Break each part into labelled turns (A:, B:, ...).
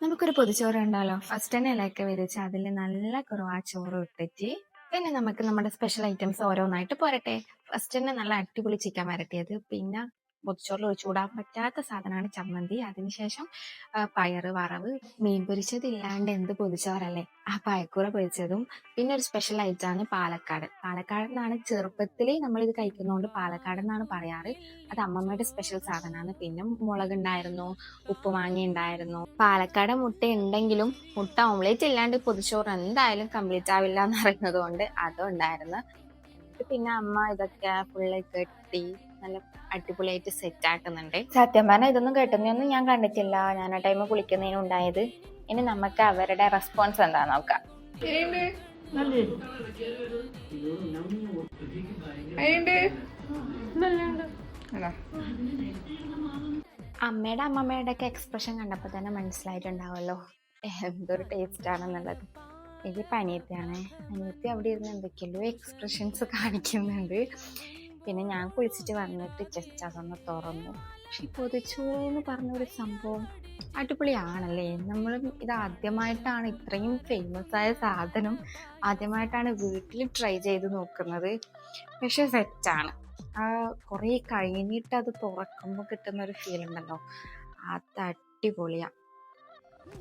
A: നമുക്കൊരു പൊതിച്ചോറ് ഉണ്ടല്ലോ. ഫസ്റ്റ് തന്നെ ഇലയൊക്കെ വിരിച്ച് അതിൽ നല്ല കുറവാ ചോറ് ഇട്ടിട്ട് പിന്നെ നമുക്ക് നമ്മുടെ സ്പെഷ്യൽ ഐറ്റംസ് ഓരോന്നായിട്ട് പോരട്ടെ. ഫസ്റ്റ് തന്നെ നല്ല അടിപൊളി ചിക്കൻ വരട്ടിയത്, പിന്നെ പൊതിച്ചോറിൽ ചൂടാൻ പറ്റാത്ത സാധനമാണ് ചമ്മന്തി. അതിനുശേഷം പയറ് വറവ്, മീൻ പൊരിച്ചത് ഇല്ലാണ്ട് എന്ത് പൊതിച്ചോറല്ലേ. ആ പയക്കൂറ പൊരിച്ചതും പിന്നെ ഒരു സ്പെഷ്യൽ ആയിട്ടാണ് പാലക്കാട്. പാലക്കാട് നിന്നാണ് ചെറുപ്പത്തിൽ നമ്മളിത് കഴിക്കുന്നതുകൊണ്ട് പാലക്കാട് എന്നാണ് പറയാറ്. അത് അമ്മമ്മയുടെ സ്പെഷ്യൽ സാധനമാണ്. പിന്നെ മുളകുണ്ടായിരുന്നു, ഉപ്പുമാങ്ങ ഉണ്ടായിരുന്നു. പാലക്കാട് മുട്ട ഉണ്ടെങ്കിലും മുട്ട ഓംലേറ്റ് ഇല്ലാണ്ട് പൊതിച്ചോറ് എന്തായാലും കംപ്ലീറ്റ് ആവില്ല എന്ന് അറിയുന്നത് കൊണ്ട് അതും ഉണ്ടായിരുന്നു. എന്നിട്ട് പിന്നെ അമ്മ ഇതൊക്കെ ഫുള്ള് കെട്ടി നല്ല അടിപൊളിയായിട്ട് സെറ്റ് ആക്കുന്നുണ്ട്. സത്യം പറഞ്ഞാൽ ഇതൊന്നും കെട്ടുന്നൊന്നും ഞാൻ കണ്ടിട്ടില്ല. ഞാൻ ആ ടൈം കുളിക്കുന്നതിനുണ്ടായത്. ഇനി നമുക്ക് അവരുടെ റെസ്പോൺസ് എന്താ നോക്കാം. അമ്മയുടെ അമ്മമ്മയുടെ ഒക്കെ എക്സ്പ്രഷൻ കണ്ടപ്പോൾ തന്നെ മനസ്സിലായിട്ടുണ്ടാവുമല്ലോ എന്തൊരു ടേസ്റ്റ് ആണെന്നുള്ളത്. ഇത് അനിയത്തിയാണ്. അനിയത്തി അവിടെ ഇരുന്ന് എന്തൊക്കെയല്ലോ എക്സ്പ്രഷൻസ് കാണിക്കുന്നുണ്ട്. പിന്നെ ഞാൻ കുളിച്ചിട്ട് വന്നിട്ട് ജസ്റ്റ് അതൊന്ന് തുറന്നു. പക്ഷെ പൊതിച്ചോറെന്ന് പറഞ്ഞൊരു സംഭവം അടിപൊളിയാണല്ലേ. നമ്മളും ഇത് ആദ്യമായിട്ടാണ്, ഇത്രയും ഫേമസ് ആയ സാധനം ആദ്യമായിട്ടാണ് വീട്ടിൽ ട്രൈ ചെയ്ത് നോക്കുന്നത്. പക്ഷെ സെറ്റാണ്. ആ കുറേ കഴിഞ്ഞിട്ട് അത് തുറക്കുമ്പോൾ കിട്ടുന്ന ഒരു ഫീൽ ഉണ്ടല്ലോ, അത് അടിപൊളിയാ.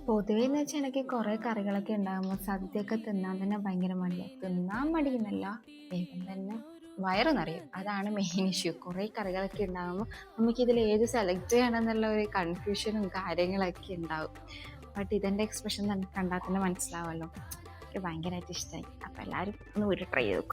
A: പൊതുവെ എന്ന് വെച്ചാൽ എനിക്ക് കുറേ കറികളൊക്കെ ഉണ്ടാകുമ്പോൾ സദ്യയൊക്കെ തിന്നാൻ തന്നെ ഭയങ്കര മടിയാണ്. തിന്നാൻ മടിയെന്നല്ല, വേഗം തന്നെ വയറ് നിറയും. അതാണ് മെയിൻ ഇഷ്യൂ. കുറേ കറികളൊക്കെ ഉണ്ടാകുമ്പോൾ നമുക്കിതിൽ ഏത് സെലക്ട് ചെയ്യണം എന്നുള്ള ഒരു കൺഫ്യൂഷനും കാര്യങ്ങളൊക്കെ ഉണ്ടാവും. ബട്ട് ഇതിൻ്റെ എക്സ്പ്രഷൻ കണ്ടാൽ തന്നെ മനസ്സിലാവുമല്ലോ, എനിക്ക് ഭയങ്കരമായിട്ട് ഇഷ്ടമായി. അപ്പോൾ എല്ലാവരും ഒന്ന് വീട്ടിൽ ട്രൈ ചെയ്ത് നോക്കും.